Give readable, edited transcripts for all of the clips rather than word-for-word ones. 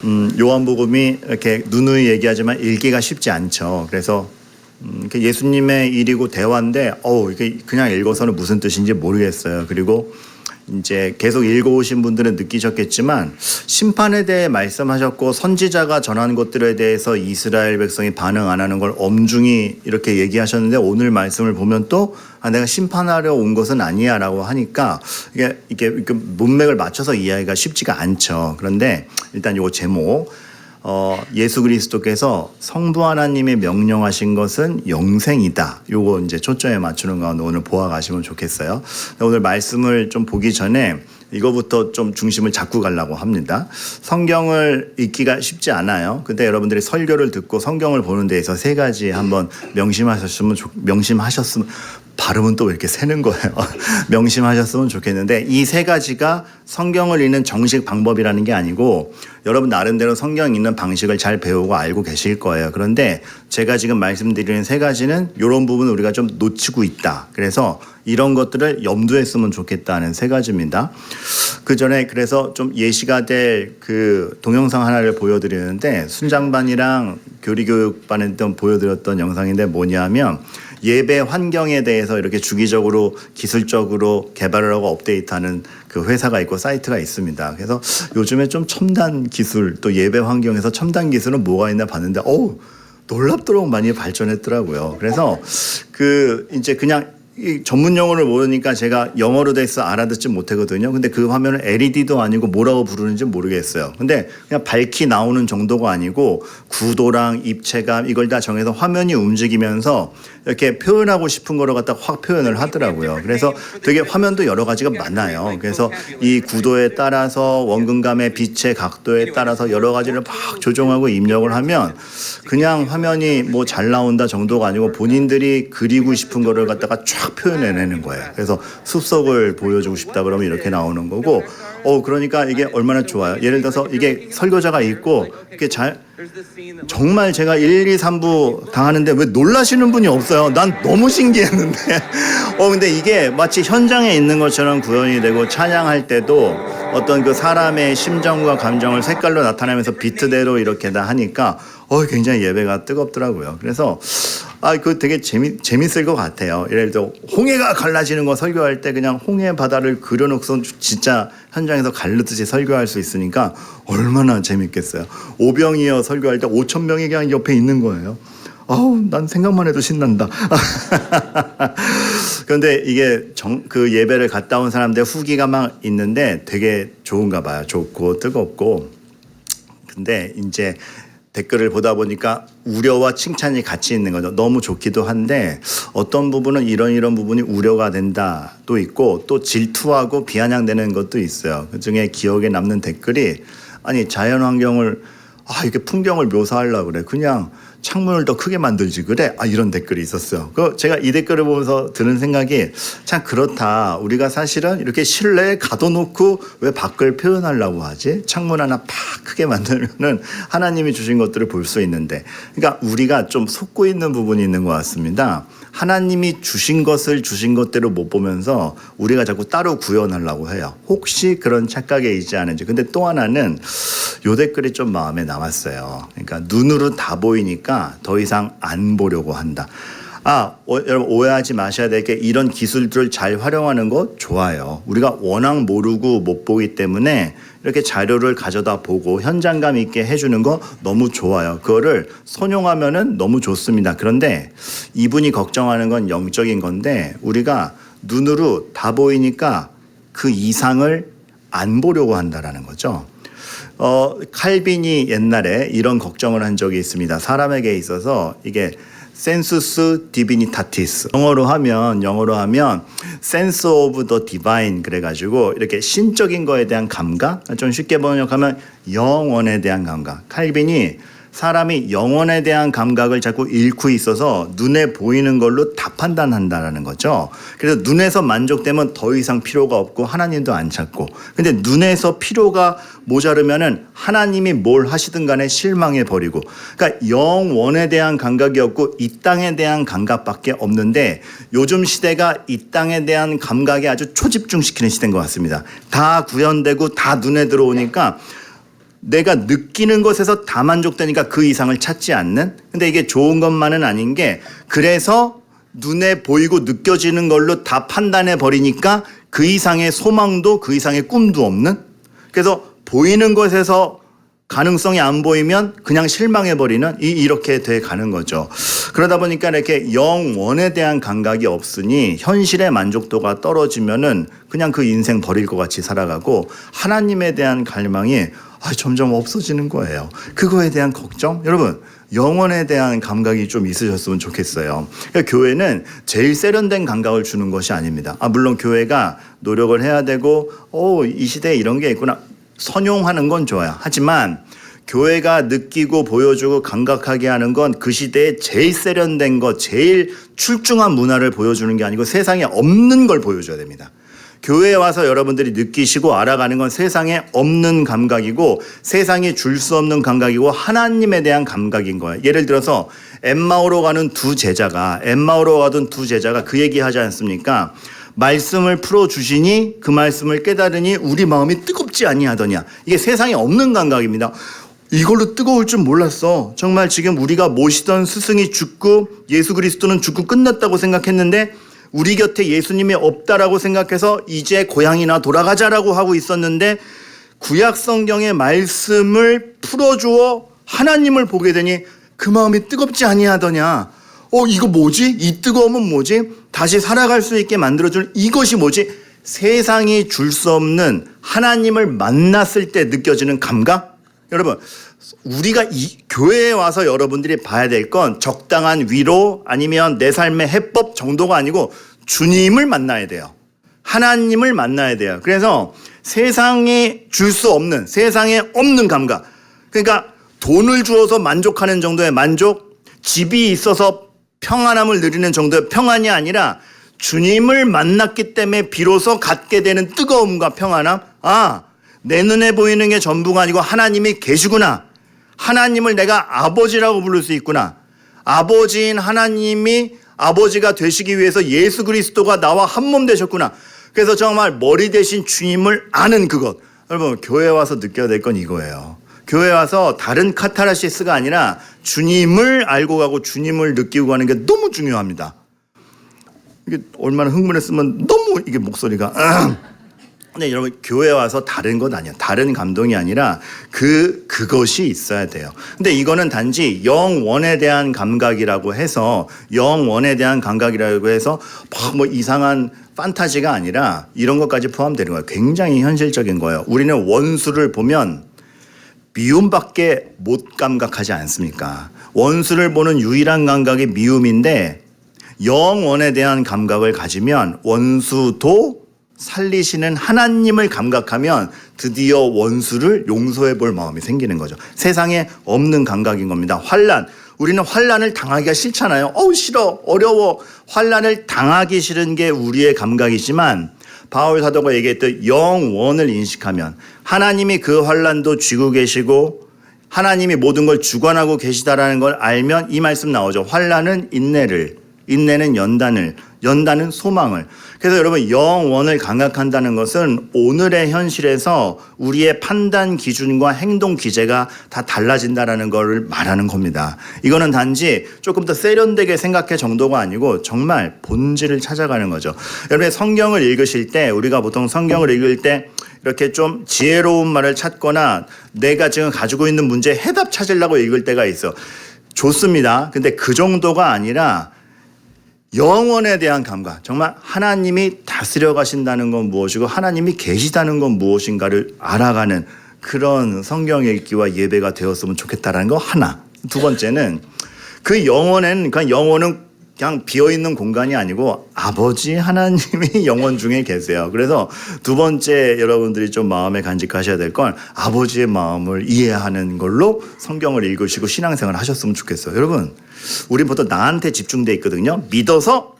요한복음이 이렇게 누누이 얘기하지만 읽기가 쉽지 않죠. 그래서 예수님의 일이고 대화인데 이게 그냥 읽어서는 무슨 뜻인지 모르겠어요. 그리고 이제 계속 읽어오신 분들은 느끼셨겠지만 심판에 대해 말씀하셨고 선지자가 전한 것들에 대해서 이스라엘 백성이 반응 안 하는 걸 엄중히 이렇게 얘기하셨는데 오늘 말씀을 보면 또 내가 심판하려 온 것은 아니야라고 하니까 이게 문맥을 맞춰서 이해하기가 쉽지가 않죠. 그런데 일단 요 제목 예수 그리스도께서 성부 하나님이 명령하신 것은 영생이다. 요거 이제 초점에 맞추는 가운데 오늘 보아가시면 좋겠어요. 오늘 말씀을 좀 보기 전에 이거부터 좀 중심을 잡고 가려고 합니다. 성경을 읽기가 쉽지 않아요. 근데 여러분들이 설교를 듣고 성경을 보는 데에서 세 가지 한번 명심하셨으면 발음은 또 왜 이렇게 새는 거예요. 명심하셨으면 좋겠는데 이 세 가지가 성경을 읽는 정식 방법이라는 게 아니고 여러분 나름대로 성경 읽는 방식을 잘 배우고 알고 계실 거예요. 그런데 제가 지금 말씀드리는 세 가지는 이런 부분을 우리가 좀 놓치고 있다. 그래서 이런 것들을 염두에 쓰면 좋겠다는 세 가지입니다. 그 전에 그래서 좀 예시가 될 그 동영상 하나를 보여드리는데 순장반이랑 교리교육반에 보여드렸던 영상인데 뭐냐면 예배 환경에 대해서 이렇게 주기적으로 기술적으로 개발을 하고 업데이트하는 그 회사가 있고 사이트가 있습니다. 그래서 요즘에 좀 첨단 기술 또 예배 환경에서 첨단 기술은 뭐가 있나 봤는데 놀랍도록 많이 발전했더라고요. 그래서 이제 그냥 이 전문 용어를 모르니까 제가 영어로 돼서 알아듣지 못하거든요. 근데 그 화면은 LED도 아니고 뭐라고 부르는지 모르겠어요. 근데 그냥 밝히 나오는 정도가 아니고 구도랑 입체감 이걸 다 정해서 화면이 움직이면서 이렇게 표현하고 싶은 거를 갖다 확 표현을 하더라고요. 그래서 되게 화면도 여러 가지가 많아요. 그래서 이 구도에 따라서 원근감의 빛의 각도에 따라서 여러 가지를 막 조정하고 입력을 하면 그냥 화면이 뭐 잘 나온다 정도가 아니고 본인들이 그리고 싶은 거를 갖다가 쫙 표현해내는 거예요. 그래서 숲속을 보여주고 싶다 그러면 이렇게 나오는 거고 그러니까 이게 얼마나 좋아요. 예를 들어서 이게 설교자가 있고 이게 정말 제가 1, 2, 3부 당하는데 왜 놀라시는 분이 없어요. 난 너무 신기했는데 근데 이게 마치 현장에 있는 것처럼 구현이 되고 찬양할 때도 어떤 그 사람의 심정과 감정을 색깔로 나타내면서 비트대로 이렇게 다 하니까 굉장히 예배가 뜨겁더라고요. 그래서 그거 되게 재밌을 것 같아요. 예를 들어 홍해가 갈라지는 거 설교할 때 그냥 홍해 바다를 그려놓고서 진짜 현장에서 갈르듯이 설교할 수 있으니까 얼마나 재밌겠어요. 오병이어 설교할 때 5,000명이 그냥 옆에 있는 거예요. 난 생각만 해도 신난다. 그런데 이게 그 예배를 갔다 온 사람들 후기가 막 있는데 되게 좋은가 봐요. 좋고 뜨겁고. 근데 이제 댓글을 보다 보니까 우려와 칭찬이 같이 있는 거죠. 너무 좋기도 한데 어떤 부분은 이런 부분이 우려가 된다도 있고 또 질투하고 비아냥되는 것도 있어요. 그중에 기억에 남는 댓글이 자연환경을 이렇게 풍경을 묘사하려고 그래. 그냥 창문을 더 크게 만들지 그래. 이런 댓글이 있었어요. 제가 이 댓글을 보면서 드는 생각이 참 그렇다. 우리가 사실은 이렇게 실내에 가둬놓고 왜 밖을 표현하려고 하지? 창문 하나 팍 크게 만들면은 하나님이 주신 것들을 볼 수 있는데. 그러니까 우리가 좀 속고 있는 부분이 있는 것 같습니다. 하나님이 주신 것을 주신 것대로 못 보면서 우리가 자꾸 따로 구현하려고 해요. 혹시 그런 착각에 있지 않은지. 근데 또 하나는 요 댓글이 좀 마음에 남았어요. 그러니까 눈으로 다 보이니까 더 이상 안 보려고 한다. 여러분 오해하지 마셔야 될 게 이런 기술들을 잘 활용하는 거 좋아요. 우리가 워낙 모르고 못 보기 때문에 이렇게 자료를 가져다 보고 현장감 있게 해주는 거 너무 좋아요. 그거를 선용하면은 너무 좋습니다. 그런데 이분이 걱정하는 건 영적인 건데 우리가 눈으로 다 보이니까 그 이상을 안 보려고 한다라는 거죠. 칼빈이 옛날에 이런 걱정을 한 적이 있습니다. 사람에게 있어서 이게 센수스 디비니타티스 영어로 하면 sense of the divine 그래가지고 이렇게 신적인 거에 대한 감각, 좀 쉽게 번역하면 영원에 대한 감각. 칼빈이 사람이 영혼에 대한 감각을 자꾸 잃고 있어서 눈에 보이는 걸로 다 판단한다라는 거죠. 그래서 눈에서 만족되면 더 이상 필요가 없고 하나님도 안 찾고, 근데 눈에서 필요가 모자르면은 하나님이 뭘 하시든 간에 실망해 버리고, 그러니까 영원에 대한 감각이 없고 이 땅에 대한 감각밖에 없는데 요즘 시대가 이 땅에 대한 감각에 아주 초집중시키는 시대인 것 같습니다. 다 구현되고 다 눈에 들어오니까 내가 느끼는 것에서 다 만족되니까 그 이상을 찾지 않는. 근데 이게 좋은 것만은 아닌 게 그래서 눈에 보이고 느껴지는 걸로 다 판단해 버리니까 그 이상의 소망도 그 이상의 꿈도 없는. 그래서 보이는 것에서 가능성이 안 보이면 그냥 실망해 버리는 이렇게 돼 가는 거죠. 그러다 보니까 이렇게 영원에 대한 감각이 없으니 현실의 만족도가 떨어지면은 그냥 그 인생 버릴 것 같이 살아가고 하나님에 대한 갈망이 점점 없어지는 거예요. 그거에 대한 걱정? 여러분, 영혼에 대한 감각이 좀 있으셨으면 좋겠어요. 그러니까 교회는 제일 세련된 감각을 주는 것이 아닙니다. 물론 교회가 노력을 해야 되고 이 시대에 이런 게 있구나. 선용하는 건 좋아요. 하지만 교회가 느끼고 보여주고 감각하게 하는 건 그 시대에 제일 세련된 것, 제일 출중한 문화를 보여주는 게 아니고 세상에 없는 걸 보여줘야 됩니다. 교회에 와서 여러분들이 느끼시고 알아가는 건 세상에 없는 감각이고 세상이 줄 수 없는 감각이고 하나님에 대한 감각인 거예요. 예를 들어서 엠마오로 가던 두 제자가 그 얘기하지 않습니까? 말씀을 풀어주시니 그 말씀을 깨달으니 우리 마음이 뜨겁지 아니하더냐. 이게 세상에 없는 감각입니다. 이걸로 뜨거울 줄 몰랐어. 정말 지금 우리가 모시던 스승이 죽고 예수 그리스도는 죽고 끝났다고 생각했는데 우리 곁에 예수님이 없다라고 생각해서 이제 고향이나 돌아가자라고 하고 있었는데 구약 성경의 말씀을 풀어주어 하나님을 보게 되니 그 마음이 뜨겁지 아니하더냐. 이거 뭐지? 이 뜨거움은 뭐지? 다시 살아갈 수 있게 만들어줄 이것이 뭐지? 세상이 줄 수 없는 하나님을 만났을 때 느껴지는 감각? 여러분, 우리가 이 교회에 와서 여러분들이 봐야 될 건 적당한 위로 아니면 내 삶의 해법 정도가 아니고 주님을 만나야 돼요. 하나님을 만나야 돼요. 그래서 세상에 줄 수 없는, 세상에 없는 감각. 그러니까 돈을 주어서 만족하는 정도의 만족, 집이 있어서 평안함을 누리는 정도의 평안이 아니라 주님을 만났기 때문에 비로소 갖게 되는 뜨거움과 평안함. 내 눈에 보이는 게 전부가 아니고 하나님이 계시구나. 하나님을 내가 아버지라고 부를 수 있구나. 아버지인 하나님이 아버지가 되시기 위해서 예수 그리스도가 나와 한 몸 되셨구나. 그래서 정말 머리 대신 주님을 아는 그것. 여러분, 교회 와서 느껴야 될 건 이거예요. 교회 와서 다른 카타르시스가 아니라 주님을 알고 가고 주님을 느끼고 가는 게 너무 중요합니다. 이게 얼마나 흥분했으면 너무 이게 목소리가 근데 여러분, 교회 와서 다른 것 아니야. 다른 감동이 아니라 그것이 있어야 돼요. 근데 이거는 단지 영원에 대한 감각이라고 해서 뭐 이상한 판타지가 아니라 이런 것까지 포함되는 거예요. 굉장히 현실적인 거예요. 우리는 원수를 보면 미움밖에 못 감각하지 않습니까? 원수를 보는 유일한 감각이 미움인데 영원에 대한 감각을 가지면 원수도 살리시는 하나님을 감각하면 드디어 원수를 용서해 볼 마음이 생기는 거죠. 세상에 없는 감각인 겁니다. 환난. 우리는 환난을 당하기가 싫잖아요. 싫어, 어려워. 환난을 당하기 싫은 게 우리의 감각이지만 바울 사도가 얘기했던 영원을 인식하면 하나님이 그 환난도 쥐고 계시고 하나님이 모든 걸 주관하고 계시다라는 걸 알면 이 말씀 나오죠. 환난은 인내를, 인내는 연단을, 연단은 소망을. 그래서 여러분, 영원을 감각한다는 것은 오늘의 현실에서 우리의 판단 기준과 행동 기제가 다 달라진다는 걸 말하는 겁니다. 이거는 단지 조금 더 세련되게 생각해 정도가 아니고 정말 본질을 찾아가는 거죠. 여러분, 성경을 읽으실 때 우리가 보통 성경을 읽을 때 이렇게 좀 지혜로운 말을 찾거나 내가 지금 가지고 있는 문제에 해답 찾으려고 읽을 때가 있어. 좋습니다. 근데 그 정도가 아니라 영원에 대한 감각, 정말 하나님이 다스려 가신다는 건 무엇이고 하나님이 계시다는 건 무엇인가를 알아가는 그런 성경 읽기와 예배가 되었으면 좋겠다라는 거 하나. 두 번째는 그 영혼은 그냥 비어있는 공간이 아니고 아버지 하나님이 영혼 중에 계세요. 그래서 두 번째 여러분들이 좀 마음에 간직하셔야 될 건 아버지의 마음을 이해하는 걸로 성경을 읽으시고 신앙생활을 하셨으면 좋겠어요. 여러분, 우리 보통 나한테 집중돼 있거든요. 믿어서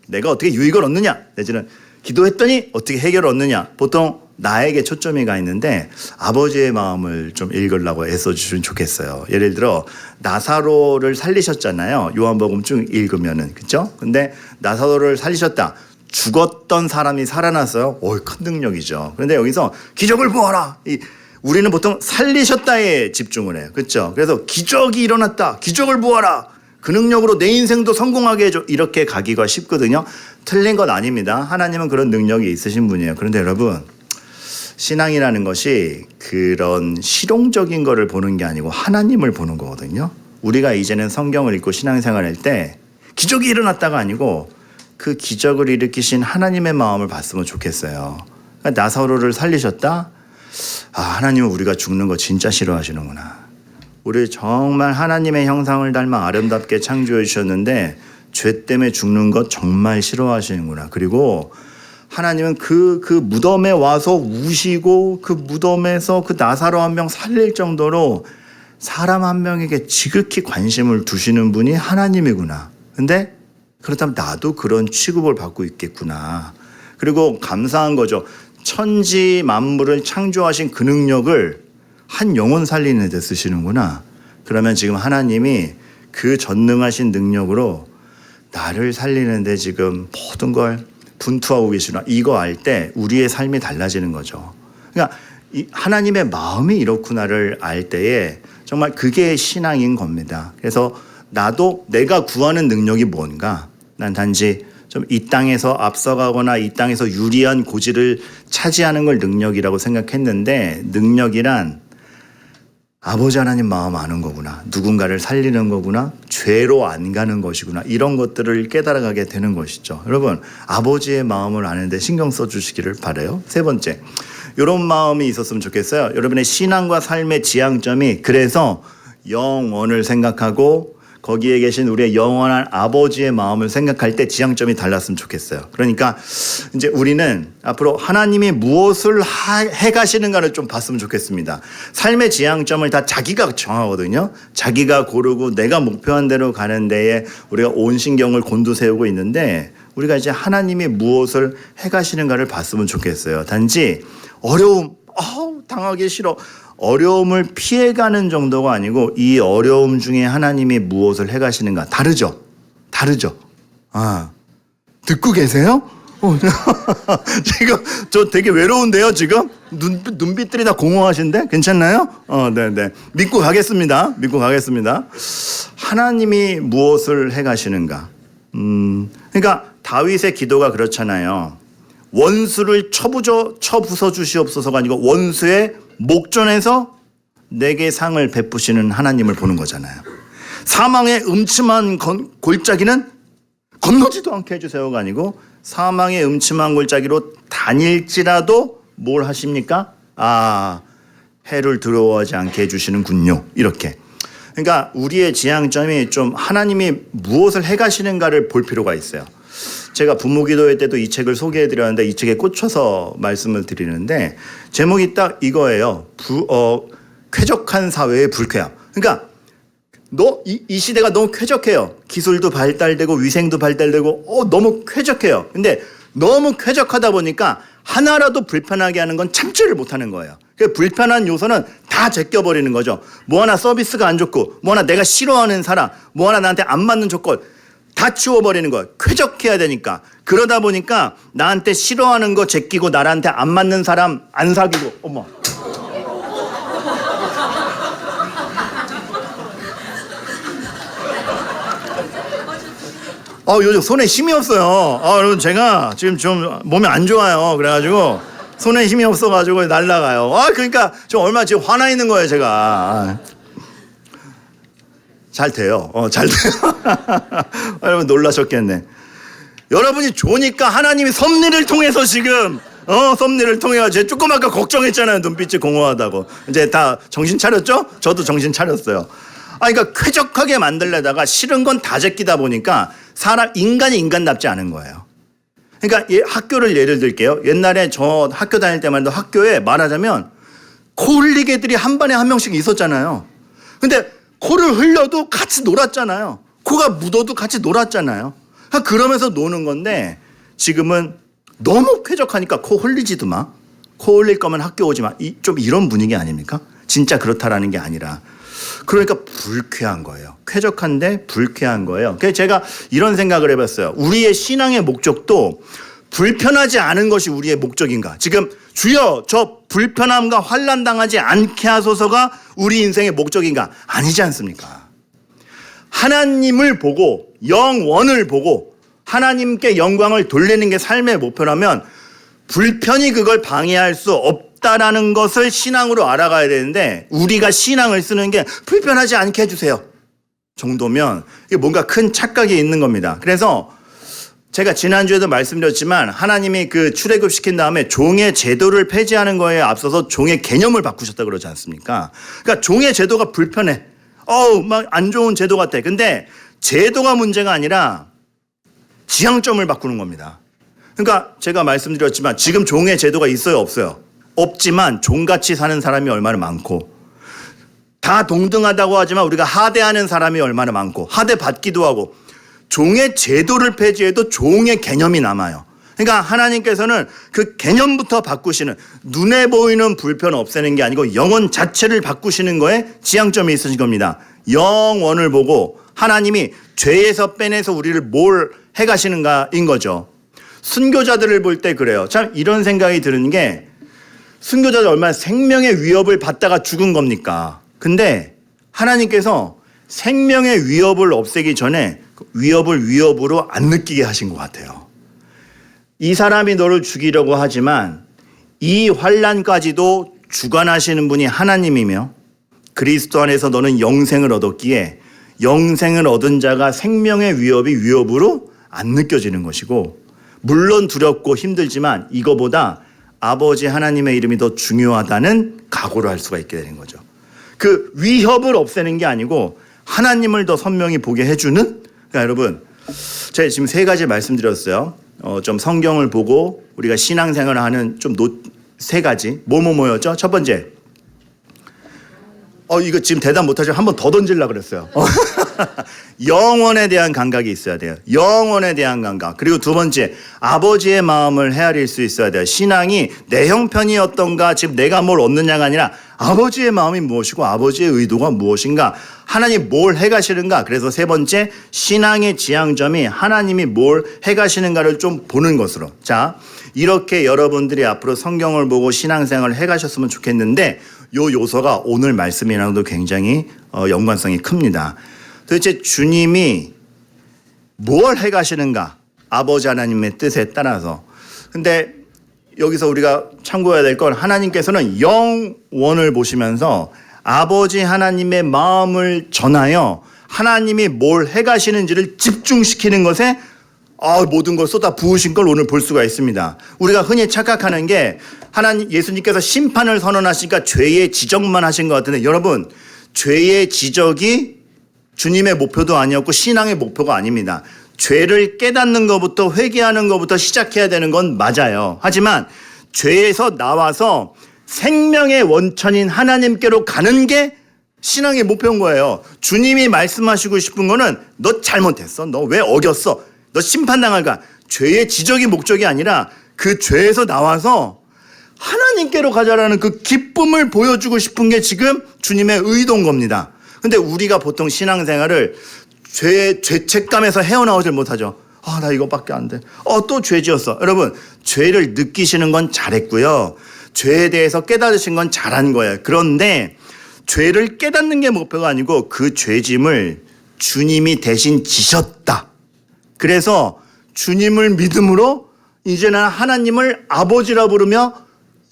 내가 어떻게 유익을 얻느냐, 내지는 기도했더니 어떻게 해결을 얻느냐. 보통 나에게 초점이 가 있는데 아버지의 마음을 좀 읽으려고 애써주시면 좋겠어요. 예를 들어 나사로를 살리셨잖아요. 요한복음 쭉 읽으면은, 그렇죠? 근데 나사로를 살리셨다. 죽었던 사람이 살아났어요. 큰 능력이죠. 그런데 여기서 기적을 보아라. 우리는 보통 살리셨다에 집중을 해요. 그렇죠? 그래서 기적이 일어났다. 기적을 보아라. 그 능력으로 내 인생도 성공하게 해줘. 이렇게 가기가 쉽거든요. 틀린 건 아닙니다. 하나님은 그런 능력이 있으신 분이에요. 그런데 여러분, 신앙이라는 것이 그런 실용적인 거를 보는 게 아니고 하나님을 보는 거거든요. 우리가 이제는 성경을 읽고 신앙생활할 때 기적이 일어났다가 아니고 그 기적을 일으키신 하나님의 마음을 봤으면 좋겠어요. 그러니까 나사로를 살리셨다? 아, 하나님은 우리가 죽는 거 진짜 싫어하시는구나. 우리 정말 하나님의 형상을 닮아 아름답게 창조해 주셨는데 죄 때문에 죽는 것 정말 싫어하시는구나. 그리고 하나님은 그 무덤에 와서 우시고 그 무덤에서 그 나사로 한 명 살릴 정도로 사람 한 명에게 지극히 관심을 두시는 분이 하나님이구나. 근데 그렇다면 나도 그런 취급을 받고 있겠구나. 그리고 감사한 거죠. 천지 만물을 창조하신 그 능력을 한 영혼 살리는 데 쓰시는구나. 그러면 지금 하나님이 그 전능하신 능력으로 나를 살리는데 지금 모든 걸 분투하고 계시구나. 이거 알 때 우리의 삶이 달라지는 거죠. 그러니까 이 하나님의 마음이 이렇구나를 알 때에 정말 그게 신앙인 겁니다. 그래서 나도 내가 구하는 능력이 뭔가? 난 단지 좀 이 땅에서 앞서가거나 이 땅에서 유리한 고지를 차지하는 걸 능력이라고 생각했는데, 능력이란 아버지 하나님 마음 아는 거구나. 누군가를 살리는 거구나. 죄로 안 가는 것이구나. 이런 것들을 깨달아가게 되는 것이죠. 여러분, 아버지의 마음을 아는데 신경 써주시기를 바라요. 세 번째, 이런 마음이 있었으면 좋겠어요. 여러분의 신앙과 삶의 지향점이 그래서 영원을 생각하고 거기에 계신 우리의 영원한 아버지의 마음을 생각할 때 지향점이 달랐으면 좋겠어요. 그러니까 이제 우리는 앞으로 하나님이 무엇을 해가시는가를 좀 봤으면 좋겠습니다. 삶의 지향점을 다 자기가 정하거든요. 자기가 고르고 내가 목표한 대로 가는 데에 우리가 온 신경을 곤두세우고 있는데, 우리가 이제 하나님이 무엇을 해가시는가를 봤으면 좋겠어요. 단지 어려움, 당하기 싫어, 어려움을 피해가는 정도가 아니고 이 어려움 중에 하나님이 무엇을 해가시는가. 다르죠. 듣고 계세요? 지금 저 되게 외로운데요. 지금 눈빛들이 다 공허하신데 괜찮나요? 네네. 믿고 가겠습니다. 하나님이 무엇을 해가시는가. 그러니까 다윗의 기도가 그렇잖아요. 원수를 쳐부숴 주시옵소서가 아니고 원수의 목전에서 내게 상을 베푸시는 하나님을 보는 거잖아요. 사망의 음침한 골짜기는 건너지도 않게 해주세요가 아니고 사망의 음침한 골짜기로 다닐지라도 뭘 하십니까? 해를 들어오지 않게 해주시는군요. 이렇게. 그러니까 우리의 지향점이 좀 하나님이 무엇을 해가시는가를 볼 필요가 있어요. 제가 부모기도회 때도 이 책을 소개해드렸는데 이 책에 꽂혀서 말씀을 드리는데 제목이 딱 이거예요. 쾌적한 사회의 불쾌함. 그러니까 이 시대가 너무 쾌적해요. 기술도 발달되고 위생도 발달되고 너무 쾌적해요. 근데 너무 쾌적하다 보니까 하나라도 불편하게 하는 건 참지를 못하는 거예요. 그 불편한 요소는 다 제껴버리는 거죠. 뭐 하나 서비스가 안 좋고 뭐 하나 내가 싫어하는 사람, 뭐 하나 나한테 안 맞는 조건 다 치워버리는 거예요. 쾌적해야 되니까. 그러다 보니까 나한테 싫어하는 거 제끼고 나한테 안 맞는 사람 안 사귀고. 어머. 요즘 손에 힘이 없어요. 여러분, 제가 지금 좀 몸이 안 좋아요. 그래가지고 손에 힘이 없어가지고 날라가요. 그러니까 좀 얼마나 지금 화나 있는 거예요, 제가. 잘 돼요. 잘 돼요. 여러분 놀라셨겠네. 여러분이 좋으니까 하나님이 섭리를 통해서 지금 섭리를 통해 제가 조금 아까 걱정했잖아요. 눈빛이 공허하다고. 이제 다 정신 차렸죠? 저도 정신 차렸어요. 그러니까 쾌적하게 만들려다가 싫은 건 다 제끼다 보니까 인간이 인간답지 않은 거예요. 그러니까 학교를 예를 들게요. 옛날에 저 학교 다닐 때만 해도 학교에 말하자면 코 흘리게 애들이 한 반에 한 명씩 있었잖아요. 근데 코를 흘려도 같이 놀았잖아요. 코가 묻어도 같이 놀았잖아요. 그러면서 노는 건데 지금은 너무 쾌적하니까 코 흘리지도 마. 코 흘릴 거면 학교 오지 마. 좀 이런 분위기 아닙니까? 진짜 그렇다라는 게 아니라. 그러니까 불쾌한 거예요. 쾌적한데 불쾌한 거예요. 그래서 제가 이런 생각을 해봤어요. 우리의 신앙의 목적도 불편하지 않은 것이 우리의 목적인가? 지금 주여 저 불편함과 환난 당하지 않게 하소서가 우리 인생의 목적인가? 아니지 않습니까? 하나님을 보고 영원을 보고 하나님께 영광을 돌리는 게 삶의 목표라면 불편이 그걸 방해할 수 없다라는 것을 신앙으로 알아가야 되는데, 우리가 신앙을 쓰는 게 불편하지 않게 해주세요 정도면 이게 뭔가 큰 착각이 있는 겁니다. 그래서 제가 지난주에도 말씀드렸지만 하나님이 그 출애굽시킨 다음에 종의 제도를 폐지하는 거에 앞서서 종의 개념을 바꾸셨다 그러지 않습니까? 그러니까 종의 제도가 불편해. 막 안 좋은 제도 같아. 근데 제도가 문제가 아니라 지향점을 바꾸는 겁니다. 그러니까 제가 말씀드렸지만 지금 종의 제도가 있어요, 없어요? 없지만 종같이 사는 사람이 얼마나 많고, 다 동등하다고 하지만 우리가 하대하는 사람이 얼마나 많고, 하대받기도 하고, 종의 제도를 폐지해도 종의 개념이 남아요. 그러니까 하나님께서는 그 개념부터 바꾸시는, 눈에 보이는 불편 없애는 게 아니고 영혼 자체를 바꾸시는 거에 지향점이 있으신 겁니다. 영원을 보고 하나님이 죄에서 빼내서 우리를 뭘 해가시는가인 거죠. 순교자들을 볼 때 그래요. 참 이런 생각이 드는 게, 순교자들 얼마나 생명의 위협을 받다가 죽은 겁니까? 근데 하나님께서 생명의 위협을 없애기 전에 위협을 위협으로 안 느끼게 하신 것 같아요. 이 사람이 너를 죽이려고 하지만 이 환난까지도 주관하시는 분이 하나님이며 그리스도 안에서 너는 영생을 얻었기에 영생을 얻은 자가 생명의 위협이 위협으로 안 느껴지는 것이고, 물론 두렵고 힘들지만 이거보다 아버지 하나님의 이름이 더 중요하다는 각오를 할 수가 있게 되는 거죠. 그 위협을 없애는 게 아니고 하나님을 더 선명히 보게 해주는, 그러니까 여러분 제가 지금 세 가지 말씀드렸어요. 좀 성경을 보고 우리가 신앙생활을 하는 좀 세 가지 뭐였죠? 첫 번째, 이거 지금 대답 못하시면 한 번 더 던지려고 그랬어요. 영혼에 대한 감각이 있어야 돼요. 영혼에 대한 감각. 그리고 두 번째, 아버지의 마음을 헤아릴 수 있어야 돼요. 신앙이 내 형편이 어떤가, 지금 내가 뭘 얻느냐가 아니라 아버지의 마음이 무엇이고 아버지의 의도가 무엇인가, 하나님 뭘 해가시는가. 그래서 세 번째, 신앙의 지향점이 하나님이 뭘 해가시는가를 좀 보는 것으로. 자, 이렇게 여러분들이 앞으로 성경을 보고 신앙생활을 해가셨으면 좋겠는데, 요 요소가 오늘 말씀이랑도 굉장히 연관성이 큽니다. 도대체 주님이 뭘 해가시는가, 아버지 하나님의 뜻에 따라서. 근데 여기서 우리가 참고해야 될 건, 하나님께서는 영원을 보시면서 아버지 하나님의 마음을 전하여 하나님이 뭘 해가시는지를 집중시키는 것에 모든 걸 쏟아 부으신 걸 오늘 볼 수가 있습니다. 우리가 흔히 착각하는 게, 하나님 예수님께서 심판을 선언하시니까 죄의 지적만 하신 것 같은데, 여러분 죄의 지적이 주님의 목표도 아니었고 신앙의 목표가 아닙니다. 죄를 깨닫는 것부터 회개하는 것부터 시작해야 되는 건 맞아요. 하지만 죄에서 나와서 생명의 원천인 하나님께로 가는 게 신앙의 목표인 거예요. 주님이 말씀하시고 싶은 거는 너 잘못했어, 너 왜 어겼어, 너 심판당할까. 죄의 지적이 목적이 아니라 그 죄에서 나와서 하나님께로 가자라는 그 기쁨을 보여주고 싶은 게 지금 주님의 의도인 겁니다. 근데 우리가 보통 신앙생활을 죄책감에서 헤어나오질 못하죠. 나 이거밖에 안 돼. 또 죄 지었어. 여러분, 죄를 느끼시는 건 잘했고요. 죄에 대해서 깨달으신 건 잘한 거예요. 그런데 죄를 깨닫는 게 목표가 아니고 그 죄짐을 주님이 대신 지셨다. 그래서 주님을 믿음으로 이제는 하나님을 아버지라 부르며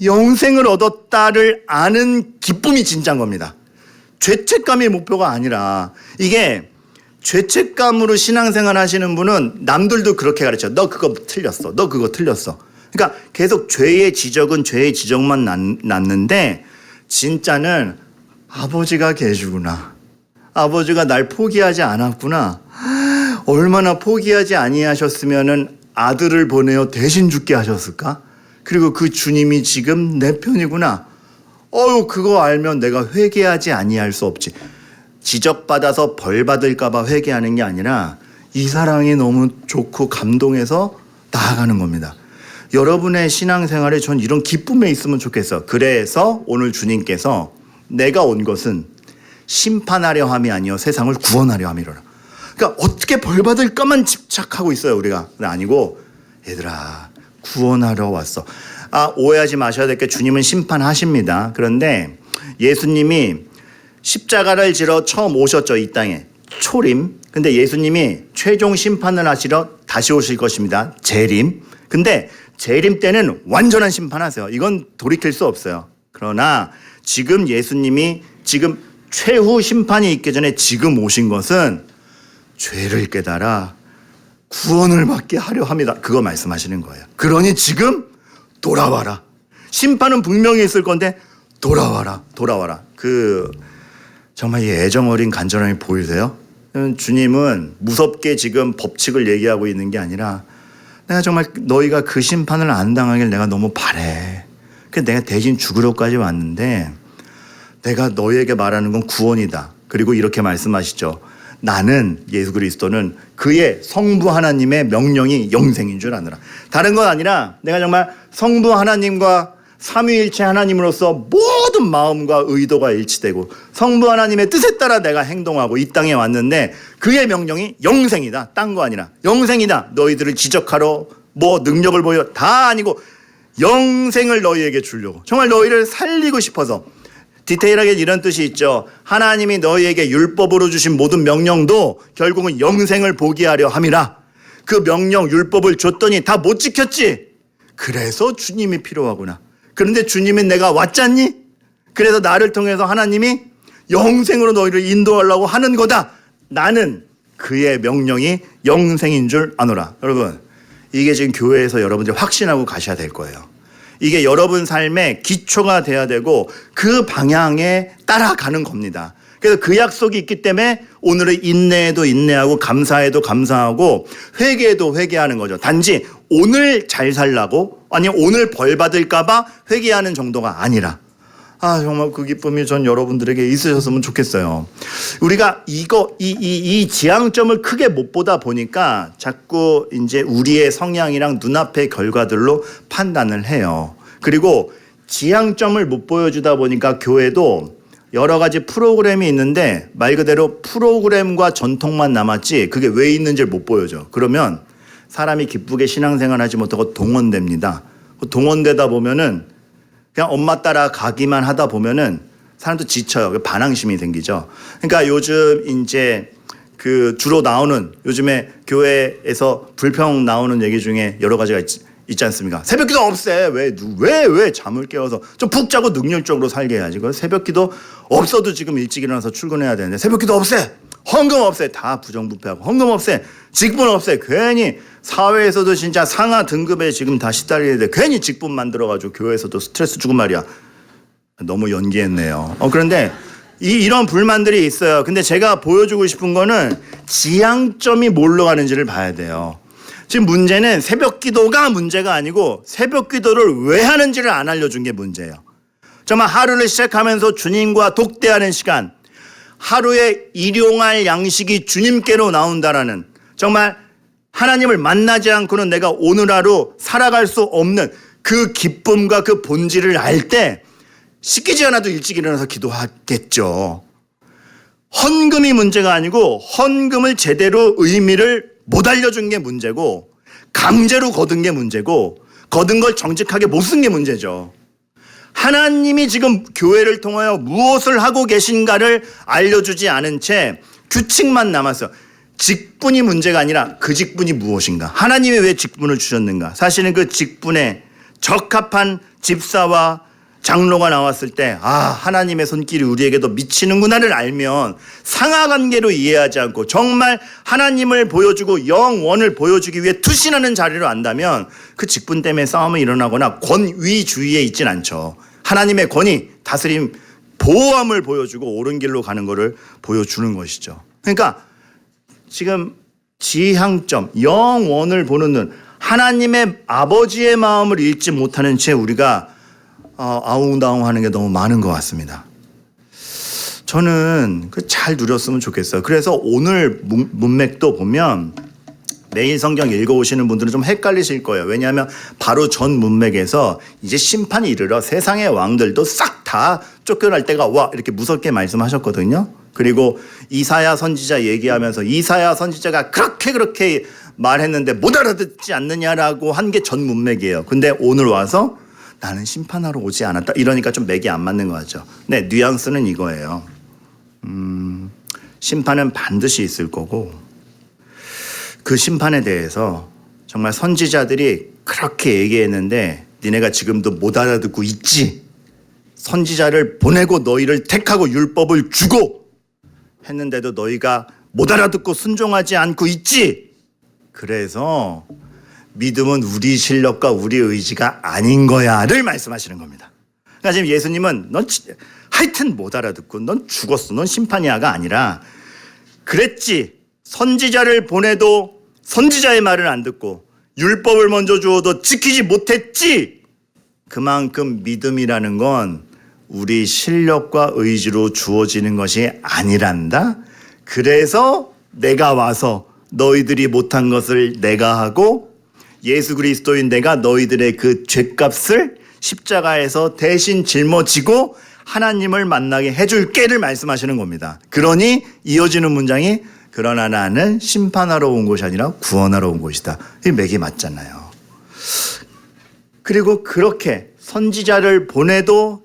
영생을 얻었다를 아는 기쁨이 진짜인 겁니다. 죄책감이 목표가 아니라, 이게 죄책감으로 신앙생활 하시는 분은 남들도 그렇게 가르쳐. 너 그거 틀렸어, 너 그거 틀렸어. 그러니까 계속 죄의 지적은 죄의 지적만 낳는데, 진짜는 아버지가 계시구나, 아버지가 날 포기하지 않았구나, 얼마나 포기하지 아니하셨으면은 아들을 보내어 대신 죽게 하셨을까? 그리고 그 주님이 지금 내 편이구나. 그거 알면 내가 회개하지 아니할 수 없지. 지적받아서 벌 받을까 봐 회개하는 게 아니라 이 사랑이 너무 좋고 감동해서 나아가는 겁니다. 여러분의 신앙생활에 전 이런 기쁨에 있으면 좋겠어. 그래서 오늘 주님께서 내가 온 것은 심판하려 함이 아니요 세상을 구원하려 함이로라. 그러니까 어떻게 벌 받을까만 집착하고 있어요, 우리가. 아니고, 얘들아, 구원하러 왔어. 오해하지 마셔야 될 게 주님은 심판하십니다. 그런데 예수님이 십자가를 지러 처음 오셨죠, 이 땅에. 초림. 근데 예수님이 최종 심판을 하시러 다시 오실 것입니다. 재림. 근데 재림 때는 완전한 심판하세요. 이건 돌이킬 수 없어요. 그러나 지금 예수님이 지금 최후 심판이 있기 전에 지금 오신 것은 죄를 깨달아 구원을 받게 하려 합니다. 그거 말씀하시는 거예요. 그러니 지금 돌아와라. 심판은 분명히 있을 건데 돌아와라. 정말 이 애정 어린 간절함이 보이세요? 주님은 무섭게 지금 법칙을 얘기하고 있는 게 아니라 내가 정말 너희가 그 심판을 안 당하길 내가 너무 바래. 그래서 내가 대신 죽으러까지 왔는데 내가 너희에게 말하는 건 구원이다. 그리고 이렇게 말씀하시죠. 나는 예수 그리스도는 그의 성부 하나님의 명령이 영생인 줄 아느라. 다른 건 아니라 내가 정말 성부 하나님과 삼위일체 하나님으로서 모든 마음과 의도가 일치되고 성부 하나님의 뜻에 따라 내가 행동하고 이 땅에 왔는데 그의 명령이 영생이다. 딴 거 아니라 영생이다. 너희들을 지적하러 뭐 능력을 보여 다 아니고 영생을 너희에게 주려고 정말 너희를 살리고 싶어서. 디테일하게 이런 뜻이 있죠. 하나님이 너희에게 율법으로 주신 모든 명령도 결국은 영생을 보게 하려 함이라. 그 명령 율법을 줬더니 다 못 지켰지. 그래서 주님이 필요하구나. 그런데 주님은 내가 왔잖니? 그래서 나를 통해서 하나님이 영생으로 너희를 인도하려고 하는 거다. 나는 그의 명령이 영생인 줄 아노라. 여러분, 이게 지금 교회에서 여러분들이 확신하고 가셔야 될 거예요. 이게 여러분 삶의 기초가 돼야 되고 그 방향에 따라가는 겁니다. 그래서 그 약속이 있기 때문에 오늘의 인내에도 인내하고 감사에도 감사하고 회개에도 회개하는 거죠. 단지 오늘 잘 살라고 아니면 오늘 벌 받을까 봐 회개하는 정도가 아니라 정말 그 기쁨이 전 여러분들에게 있으셨으면 좋겠어요. 우리가 이 지향점을 크게 못 보다 보니까 자꾸 이제 우리의 성향이랑 눈앞의 결과들로 판단을 해요. 그리고 지향점을 못 보여주다 보니까 교회도 여러 가지 프로그램이 있는데 말 그대로 프로그램과 전통만 남았지 그게 왜 있는지를 못 보여줘. 그러면 사람이 기쁘게 신앙생활 하지 못하고 동원됩니다. 동원되다 보면은 그냥 엄마 따라 가기만 하다 보면은 사람도 지쳐요. 반항심이 생기죠. 그러니까 요즘 이제 주로 나오는 요즘에 교회에서 불평 나오는 얘기 중에 여러 가지가 있지 않습니까? 새벽기도 없애. 왜 잠을 깨워서 좀 푹 자고 능률적으로 살게 해야지. 새벽기도 없어도 지금 일찍 일어나서 출근해야 되는데 새벽기도 없애. 헌금 없애. 다 부정부패하고 헌금 없애. 직분 없애. 괜히 사회에서도 진짜 상하 등급에 지금 다 시달리는데 괜히 직분 만들어가지고 교회에서도 스트레스 주고 말이야. 너무 연기했네요. 그런데 이런 불만들이 있어요. 근데 제가 보여주고 싶은 거는 지향점이 뭘로 가는지를 봐야 돼요. 지금 문제는 새벽 기도가 문제가 아니고 새벽 기도를 왜 하는지를 안 알려준 게 문제예요. 정말 하루를 시작하면서 주님과 독대하는 시간, 하루에 일용할 양식이 주님께로 나온다라는 정말 하나님을 만나지 않고는 내가 오늘 하루 살아갈 수 없는 그 기쁨과 그 본질을 알 때 시키지 않아도 일찍 일어나서 기도하겠죠. 헌금이 문제가 아니고 헌금을 제대로 의미를 못 알려준 게 문제고 강제로 거둔 게 문제고 거둔 걸 정직하게 못 쓴 게 문제죠. 하나님이 지금 교회를 통하여 무엇을 하고 계신가를 알려주지 않은 채 규칙만 남았어요. 직분이 문제가 아니라 그 직분이 무엇인가. 하나님이 왜 직분을 주셨는가. 사실은 그 직분에 적합한 집사와 장로가 나왔을 때 하나님의 손길이 우리에게도 미치는구나를 알면 상하관계로 이해하지 않고 정말 하나님을 보여주고 영원을 보여주기 위해 투신하는 자리로 안다면 그 직분 때문에 싸움이 일어나거나 권위주의에 있진 않죠. 하나님의 권위, 다스림, 보호함을 보여주고 옳은 길로 가는 것을 보여주는 것이죠. 그러니까 지금 지향점, 영원을 보는 눈, 하나님의 아버지의 마음을 읽지 못하는 채 우리가 아웅다웅하는 게 너무 많은 것 같습니다. 저는 잘 누렸으면 좋겠어요. 그래서 오늘 문맥도 보면 매일 성경 읽어오시는 분들은 좀 헷갈리실 거예요. 왜냐하면 바로 전 문맥에서 이제 심판이 이르러 세상의 왕들도 싹 다 쫓겨날 때가 와 이렇게 무섭게 말씀하셨거든요. 그리고 이사야 선지자 얘기하면서 이사야 선지자가 그렇게 말했는데 못 알아듣지 않느냐라고 한 게 전 문맥이에요. 근데 오늘 와서 나는 심판하러 오지 않았다. 이러니까 좀 맥이 안 맞는 거 같죠. 네, 뉘앙스는 이거예요. 심판은 반드시 있을 거고 그 심판에 대해서 정말 선지자들이 그렇게 얘기했는데 니네가 지금도 못 알아듣고 있지. 선지자를 보내고 너희를 택하고 율법을 주고 했는데도 너희가 못 알아듣고 순종하지 않고 있지. 그래서 믿음은 우리 실력과 우리 의지가 아닌 거야를 말씀하시는 겁니다. 그러니까 지금 예수님은 넌 하여튼 못 알아듣고 넌 죽었어. 넌 심판이야가 아니라 그랬지. 선지자를 보내도 선지자의 말을 안 듣고 율법을 먼저 주어도 지키지 못했지. 그만큼 믿음이라는 건 우리 실력과 의지로 주어지는 것이 아니란다. 그래서 내가 와서 너희들이 못한 것을 내가 하고 예수 그리스도인 내가 너희들의 그 죄값을 십자가에서 대신 짊어지고 하나님을 만나게 해줄게를 말씀하시는 겁니다. 그러니 이어지는 문장이 그러나 나는 심판하러 온 것이 아니라 구원하러 온 것이다. 이 맥이 맞잖아요. 그리고 그렇게 선지자를 보내도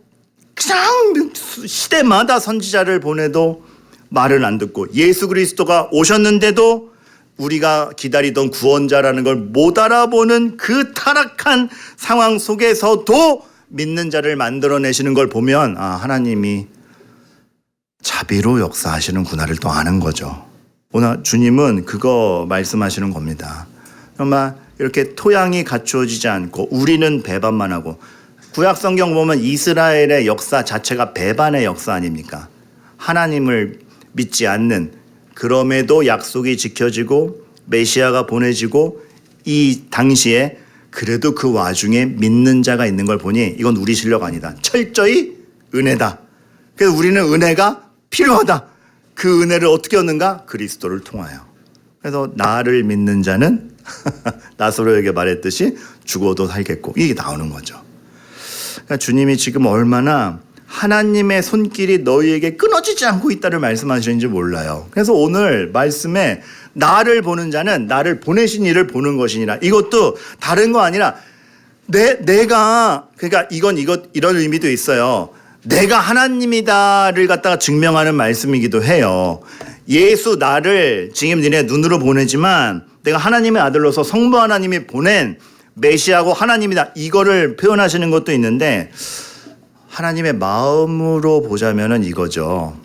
그냥 시대마다 선지자를 보내도 말을 안 듣고 예수 그리스도가 오셨는데도 우리가 기다리던 구원자라는 걸 못 알아보는 그 타락한 상황 속에서도 믿는 자를 만들어내시는 걸 보면 아, 하나님이 자비로 역사하시는구나를 또 아는 거죠. 오늘 주님은 그거 말씀하시는 겁니다. 정말 이렇게 토양이 갖추어지지 않고 우리는 배반만 하고 구약 성경 보면 이스라엘의 역사 자체가 배반의 역사 아닙니까? 하나님을 믿지 않는 그럼에도 약속이 지켜지고 메시아가 보내지고 이 당시에 그래도 그 와중에 믿는 자가 있는 걸 보니 이건 우리 실력 아니다. 철저히 은혜다. 그래서 우리는 은혜가 필요하다. 그 은혜를 어떻게 얻는가? 그리스도를 통하여. 그래서 나를 믿는 자는 나사로에게 말했듯이 죽어도 살겠고 이게 나오는 거죠. 그러니까 주님이 지금 얼마나 하나님의 손길이 너희에게 끊어지지 않고 있다를 말씀하시는지 몰라요. 그래서 오늘 말씀에 나를 보는 자는 나를 보내신 이를 보는 것이니라. 이것도 다른 거 아니라 내가 그러니까 이런 의미도 있어요. 내가 하나님이다를 갖다가 증명하는 말씀이기도 해요. 예수 나를 지금 니네 눈으로 보내지만 내가 하나님의 아들로서 성부 하나님이 보낸 메시아고 하나님이다. 이거를 표현하시는 것도 있는데 하나님의 마음으로 보자면은 이거죠.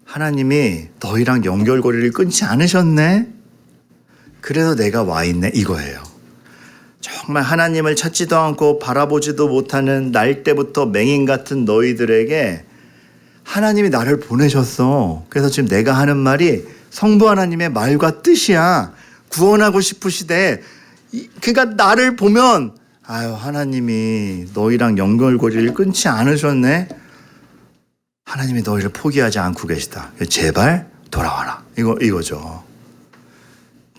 하나님이 너희랑 연결고리를 끊지 않으셨네. 그래서 내가 와 있네 이거예요. 정말 하나님을 찾지도 않고 바라보지도 못하는 날 때부터 맹인 같은 너희들에게 하나님이 나를 보내셨어. 그래서 지금 내가 하는 말이 성부 하나님의 말과 뜻이야. 구원하고 싶으시대. 그러니까 나를 보면 아유 하나님이 너희랑 연결고리를 끊지 않으셨네. 하나님이 너희를 포기하지 않고 계시다. 제발 돌아와라. 이거죠.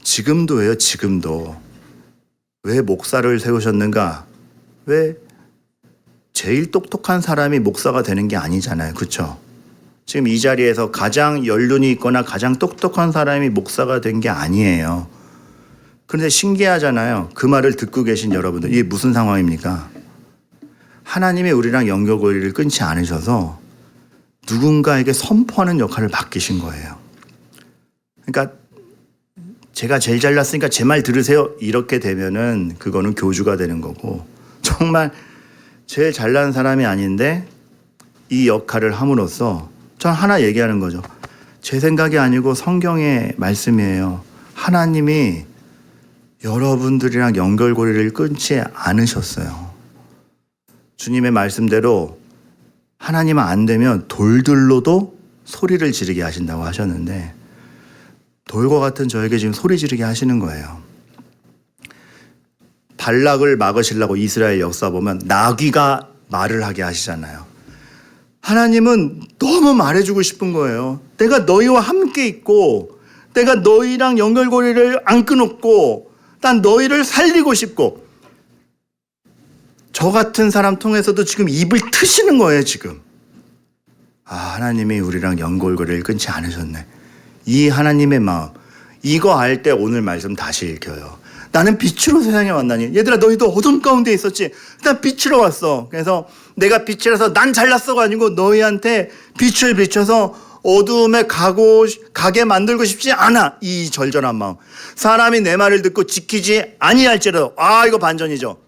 지금도예요. 지금도. 왜 목사를 세우셨는가? 왜 제일 똑똑한 사람이 목사가 되는 게 아니잖아요. 그렇죠? 지금 이 자리에서 가장 연륜이 있거나 가장 똑똑한 사람이 목사가 된 게 아니에요. 그런데 신기하잖아요. 그 말을 듣고 계신 여러분들. 이게 무슨 상황입니까? 하나님이 우리랑 연결고리를 끊지 않으셔서 누군가에게 선포하는 역할을 맡기신 거예요. 그러니까 제가 제일 잘났으니까 제 말 들으세요. 이렇게 되면은 그거는 교주가 되는 거고 정말 제일 잘난 사람이 아닌데 이 역할을 함으로써 전 하나 얘기하는 거죠. 제 생각이 아니고 성경의 말씀이에요. 하나님이 여러분들이랑 연결고리를 끊지 않으셨어요. 주님의 말씀대로 하나님은 안 되면 돌들로도 소리를 지르게 하신다고 하셨는데 돌과 같은 저에게 지금 소리 지르게 하시는 거예요. 발락을 막으시려고 이스라엘 역사 보면 나귀가 말을 하게 하시잖아요. 하나님은 너무 말해주고 싶은 거예요. 내가 너희와 함께 있고 내가 너희랑 연결고리를 안 끊었고 난 너희를 살리고 싶고 저 같은 사람 통해서도 지금 입을 트시는 거예요. 지금 하나님이 우리랑 연결고리를 끊지 않으셨네. 이 하나님의 마음 이거 할 때 오늘 말씀 다시 읽혀요. 나는 빛으로 세상에 왔나니. 얘들아, 너희도 어둠 가운데 있었지. 난 빛으로 왔어. 그래서 내가 빛이라서 난 잘났어가 아니고 너희한테 빛을 비춰서 어두움에 가게 만들고 싶지 않아. 이 절절한 마음. 사람이 내 말을 듣고 지키지 아니할지라도. 이거 반전이죠.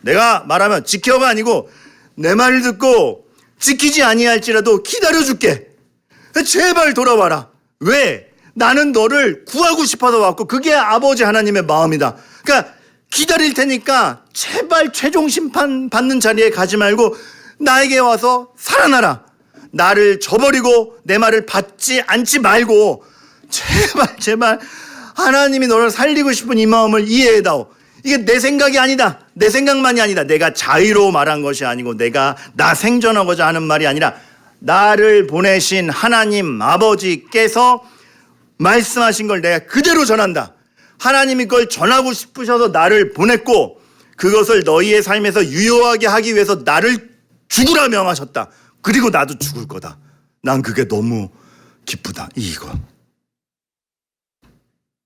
내가 말하면 지켜가 아니고 내 말을 듣고 지키지 아니할지라도 기다려줄게. 제발 돌아와라. 왜? 나는 너를 구하고 싶어서 왔고 그게 아버지 하나님의 마음이다. 그러니까 기다릴 테니까 제발 최종 심판 받는 자리에 가지 말고 나에게 와서 살아나라. 나를 저버리고 내 말을 받지 않지 말고 제발 하나님이 너를 살리고 싶은 이 마음을 이해해다오. 이게 내 생각이 아니다. 내 생각만이 아니다. 내가 자의로 말한 것이 아니고 내가 나 생존하고자 하는 말이 아니라 나를 보내신 하나님 아버지께서 말씀하신 걸 내가 그대로 전한다. 하나님이 그걸 전하고 싶으셔서 나를 보냈고 그것을 너희의 삶에서 유효하게 하기 위해서 나를 죽으라 명하셨다. 그리고 나도 죽을 거다. 난 그게 너무 기쁘다. 이거.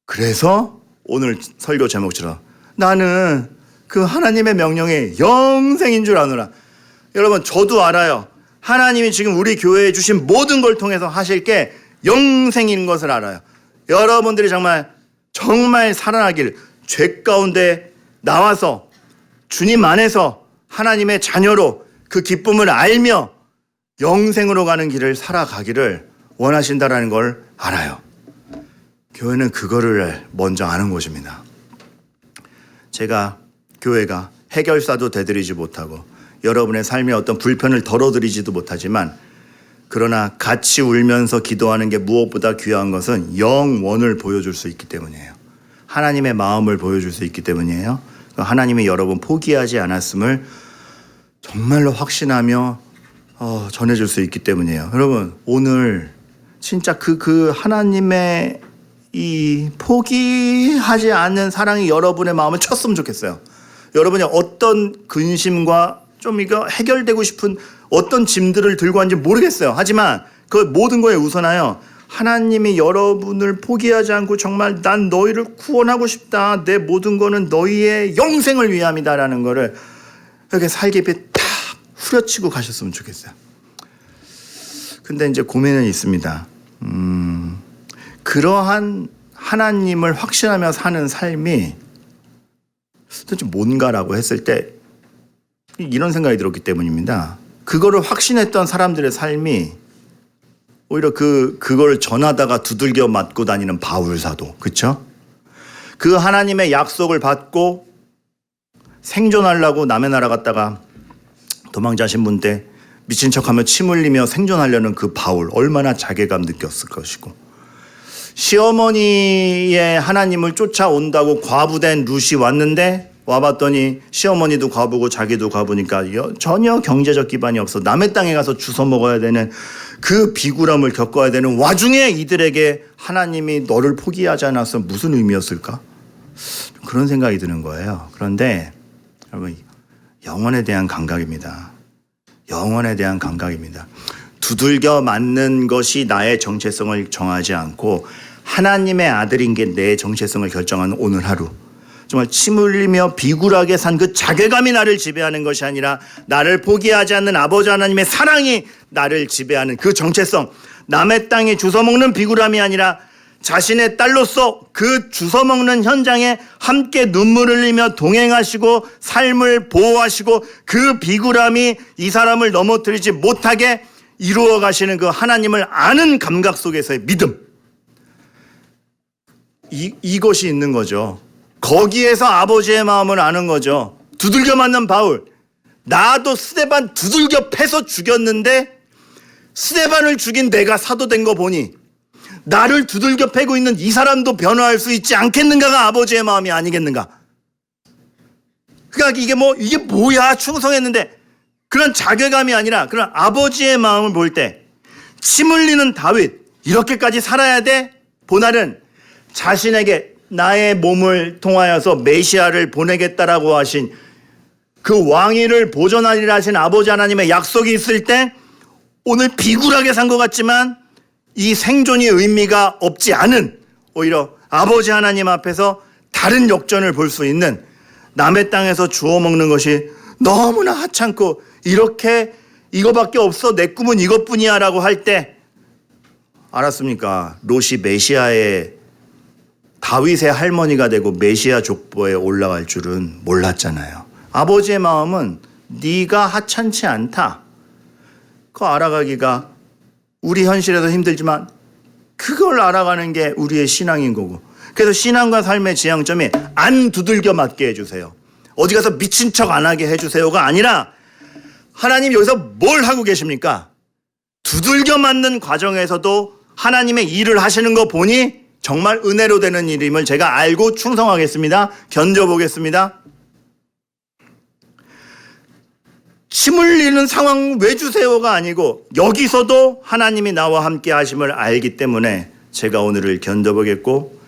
그래서 오늘 설교 제목처럼 나는 그 하나님의 명령이 영생인 줄 아노라. 여러분, 저도 알아요. 하나님이 지금 우리 교회에 주신 모든 걸 통해서 하실 게 영생인 것을 알아요. 여러분들이 정말 살아나기를, 죄 가운데 나와서 주님 안에서 하나님의 자녀로 그 기쁨을 알며 영생으로 가는 길을 살아가기를 원하신다라는 걸 알아요. 교회는 그거를 먼저 아는 곳입니다. 제가 교회가 해결사도 되드리지 못하고 여러분의 삶에 어떤 불편을 덜어드리지도 못하지만 그러나 같이 울면서 기도하는 게 무엇보다 귀한 것은 영원을 보여줄 수 있기 때문이에요. 하나님의 마음을 보여줄 수 있기 때문이에요. 하나님이 여러분 포기하지 않았음을 정말로 확신하며 전해줄 수 있기 때문이에요. 여러분, 오늘 진짜 그 하나님의 이 포기하지 않는 사랑이 여러분의 마음을 쳤으면 좋겠어요. 여러분이 어떤 근심과 좀 이거 해결되고 싶은 어떤 짐들을 들고 왔는지 모르겠어요. 하지만 그 모든 거에 우선하여 하나님이 여러분을 포기하지 않고 정말 난 너희를 구원하고 싶다. 내 모든 거는 너희의 영생을 위함이다라는 거를 이렇게 살기에 딱 후려치고 가셨으면 좋겠어요. 근데 이제 고민은 있습니다. 그러한 하나님을 확신하며 사는 삶이 도대체 뭔가라고 했을 때 이런 생각이 들었기 때문입니다. 그거를 확신했던 사람들의 삶이 오히려 그걸 전하다가 두들겨 맞고 다니는 바울 사도, 그렇죠? 그 하나님의 약속을 받고 생존하려고 남의 나라 갔다가 도망자신 분 때 미친 척하며 침 흘리며 생존하려는 그 바울, 얼마나 자괴감 느꼈을 것이고, 시어머니의 하나님을 쫓아온다고 과부된 룻이 왔는데 와봤더니 시어머니도 과부고 자기도 과부니까 전혀 경제적 기반이 없어 남의 땅에 가서 주워 먹어야 되는 그 비굴함을 겪어야 되는 와중에 이들에게 하나님이 너를 포기하지 않아서 무슨 의미였을까? 그런 생각이 드는 거예요. 그런데 여러분, 영혼에 대한 감각입니다. 영혼에 대한 감각입니다. 두들겨 맞는 것이 나의 정체성을 정하지 않고 하나님의 아들인 게 내 정체성을 결정하는 오늘 하루, 정말 침 흘리며 비굴하게 산 그 자괴감이 나를 지배하는 것이 아니라 나를 포기하지 않는 아버지 하나님의 사랑이 나를 지배하는 그 정체성, 남의 땅에 주워먹는 비굴함이 아니라 자신의 딸로서 그 주워먹는 현장에 함께 눈물을 흘리며 동행하시고 삶을 보호하시고 그 비굴함이 이 사람을 넘어뜨리지 못하게 이루어 가시는 그 하나님을 아는 감각 속에서의 믿음, 이것이 있는 거죠. 거기에서 아버지의 마음을 아는 거죠. 두들겨 맞는 바울, 나도 스데반 두들겨 패서 죽였는데 스데반을 죽인 내가 사도 된 거 보니 나를 두들겨 패고 있는 이 사람도 변화할 수 있지 않겠는가가 아버지의 마음이 아니겠는가. 그러니까 이게 뭐야 충성했는데, 그런 자괴감이 아니라 그런 아버지의 마음을 볼 때 침 흘리는 다윗, 이렇게까지 살아야 돼? 보날은 자신에게 나의 몸을 통하여서 메시아를 보내겠다라고 하신 그 왕위를 보존하리라 하신 아버지 하나님의 약속이 있을 때 오늘 비굴하게 산 것 같지만 이 생존이 의미가 없지 않은, 오히려 아버지 하나님 앞에서 다른 역전을 볼 수 있는, 남의 땅에서 주워 먹는 것이 너무나 하찮고 이렇게 이거밖에 없어, 내 꿈은 이것뿐이야 라고 할 때 알았습니까? 롯이 메시아의, 다윗의 할머니가 되고 메시아 족보에 올라갈 줄은 몰랐잖아요. 아버지의 마음은 네가 하찮지 않다, 그거 알아가기가 우리 현실에서 힘들지만 그걸 알아가는 게 우리의 신앙인 거고, 그래서 신앙과 삶의 지향점이 안 두들겨 맞게 해주세요, 어디 가서 미친 척 안 하게 해주세요가 아니라, 하나님 여기서 뭘 하고 계십니까? 두들겨 맞는 과정에서도 하나님의 일을 하시는 거 보니 정말 은혜로 되는 일임을 제가 알고 충성하겠습니다. 견뎌보겠습니다. 침 흘리는 상황 왜 주세요가 아니고 여기서도 하나님이 나와 함께 하심을 알기 때문에 제가 오늘을 견뎌보겠고,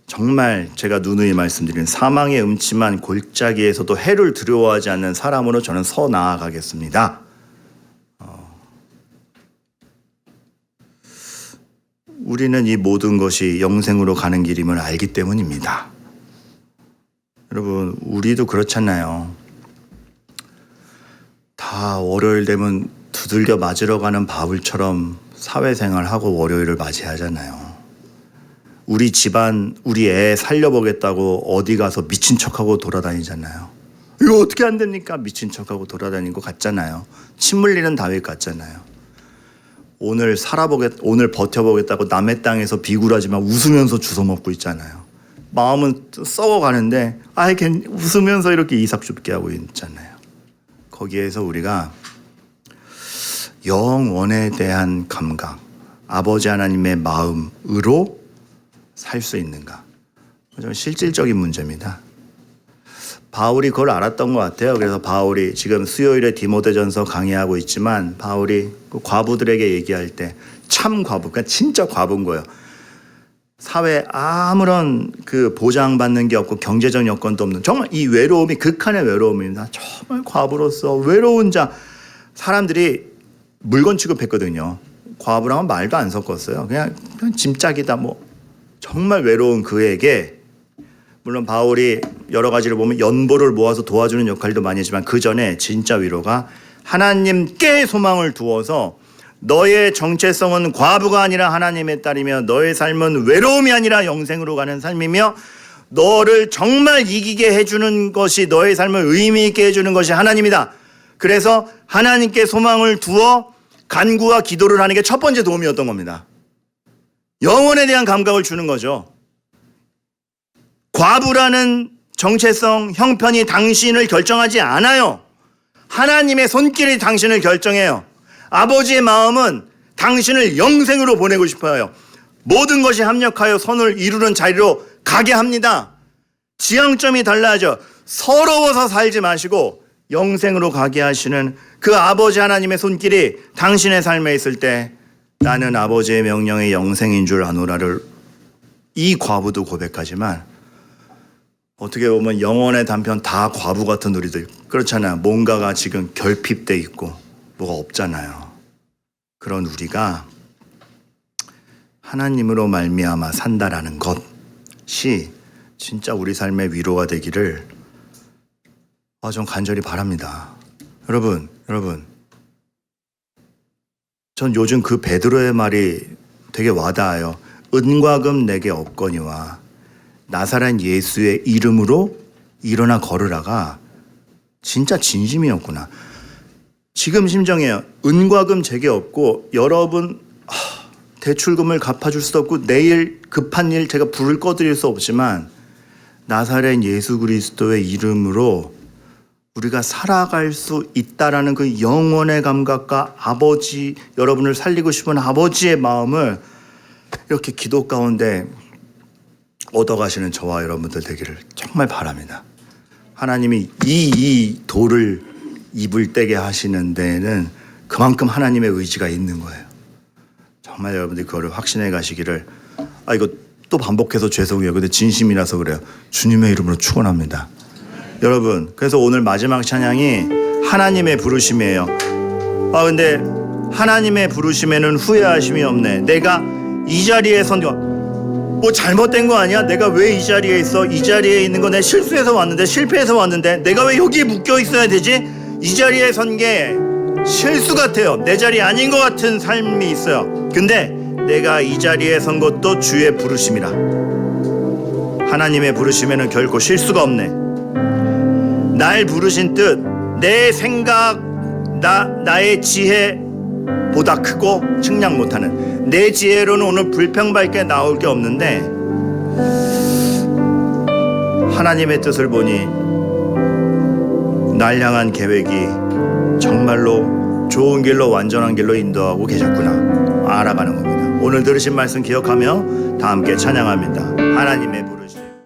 정말 제가 누누이 말씀드린 사망의 음침한 골짜기에서도 해를 두려워하지 않는 사람으로 저는 서 나아가겠습니다. 우리는 이 모든 것이 영생으로 가는 길임을 알기 때문입니다. 여러분, 우리도 그렇잖아요. 다 월요일 되면 두들겨 맞으러 가는 바울처럼 사회생활하고 월요일을 맞이하잖아요. 우리 집안, 우리 애 살려보겠다고 어디 가서 미친 척하고 돌아다니잖아요. 이거 어떻게 안 됩니까? 미친 척하고 돌아다니는 것 같잖아요. 침 흘리는 다윗 같잖아요. 오늘 버텨보겠다고 남의 땅에서 비굴하지만 웃으면서 주워 먹고 있잖아요. 마음은 썩어가는데 웃으면서 이렇게 이삭 줍게 하고 있잖아요. 거기에서 우리가 영원에 대한 감각, 아버지 하나님의 마음으로 살 수 있는가, 좀 실질적인 문제입니다. 바울이 그걸 알았던 것 같아요. 그래서 바울이 지금 수요일에 디모데전서 강의하고 있지만, 바울이 그 과부들에게 얘기할 때, 참 과부, 그러니까 진짜 과부인 거예요. 사회에 아무런 그 보장받는 게 없고 경제적 여건도 없는, 정말 이 외로움이 극한의 외로움입니다. 정말 과부로서 외로운 자, 사람들이 물건 취급했거든요. 과부랑은 말도 안 섞었어요. 그냥 짐짝이다 뭐. 정말 외로운 그에게, 물론 바울이 여러 가지를 보면 연보를 모아서 도와주는 역할도 많이 했지만 그 전에 진짜 위로가 하나님께 소망을 두어서 너의 정체성은 과부가 아니라 하나님의 딸이며 너의 삶은 외로움이 아니라 영생으로 가는 삶이며 너를 정말 이기게 해주는 것이, 너의 삶을 의미 있게 해주는 것이 하나님이다. 그래서 하나님께 소망을 두어 간구와 기도를 하는 게 첫 번째 도움이었던 겁니다. 영혼에 대한 감각을 주는 거죠. 과부라는 정체성, 형편이 당신을 결정하지 않아요. 하나님의 손길이 당신을 결정해요. 아버지의 마음은 당신을 영생으로 보내고 싶어요. 모든 것이 합력하여 선을 이루는 자리로 가게 합니다. 지향점이 달라져 서러워서 살지 마시고 영생으로 가게 하시는 그 아버지 하나님의 손길이 당신의 삶에 있을 때, 나는 아버지의 명령이 영생인 줄 아노라를 이 과부도 고백하지만, 어떻게 보면 영혼의 단편 다 과부 같은 우리들 그렇잖아요. 뭔가가 지금 결핍돼 있고 뭐가 없잖아요. 그런 우리가 하나님으로 말미암아 산다라는 것이 진짜 우리 삶의 위로가 되기를 전 간절히 바랍니다. 여러분, 전 요즘 그 베드로의 말이 되게 와닿아요. 은과 금 내게 없거니와 나사렛 예수의 이름으로 일어나 걸으라가 진짜 진심이었구나. 지금 심정이에요. 은과 금 제게 없고 여러분 대출금을 갚아줄 수도 없고 내일 급한 일 제가 불을 꺼드릴 수 없지만 나사렛 예수 그리스도의 이름으로 우리가 살아갈 수 있다라는 그 영원의 감각과 아버지, 여러분을 살리고 싶은 아버지의 마음을 이렇게 기도 가운데 얻어가시는 저와 여러분들 되기를 정말 바랍니다. 하나님이 이 돌을 입을 떼게 하시는 데에는 그만큼 하나님의 의지가 있는 거예요. 정말 여러분들이 그거를 확신해 가시기를. 이거 또 반복해서 죄송해요. 근데 진심이라서 그래요. 주님의 이름으로 축원합니다. 여러분, 그래서 오늘 마지막 찬양이 하나님의 부르심이에요. 근데 하나님의 부르심에는 후회하심이 없네. 내가 이 자리에 뭐 잘못된 거 아니야? 내가 왜 이 자리에 있어? 이 자리에 있는 거 내 실수해서 왔는데, 실패해서 왔는데, 내가 왜 여기에 묶여 있어야 되지? 이 자리에 선 게 실수 같아요. 내 자리 아닌 것 같은 삶이 있어요. 근데 내가 이 자리에 선 것도 주의 부르심이라. 하나님의 부르심에는 결코 실수가 없네. 날 부르신 뜻, 내 생각, 나의 지혜보다 크고 측량 못하는, 내 지혜로는 오늘 불평밖에 나올 게 없는데 하나님의 뜻을 보니 날 향한 계획이 정말로 좋은 길로, 완전한 길로 인도하고 계셨구나 알아가는 겁니다. 오늘 들으신 말씀 기억하며 다 함께 찬양합니다. 하나님의 부르심.